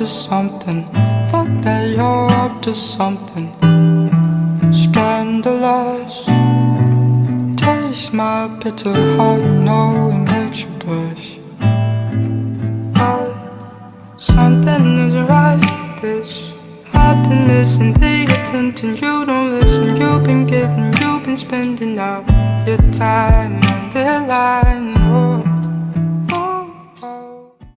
to something. Fuck that you're up to something scandalous. Taste my bitter heart, you know it makes you blush. But something isn't right with this. I've been missing the attention. You don't listen, you've been giving, you've been spending all your time on their line.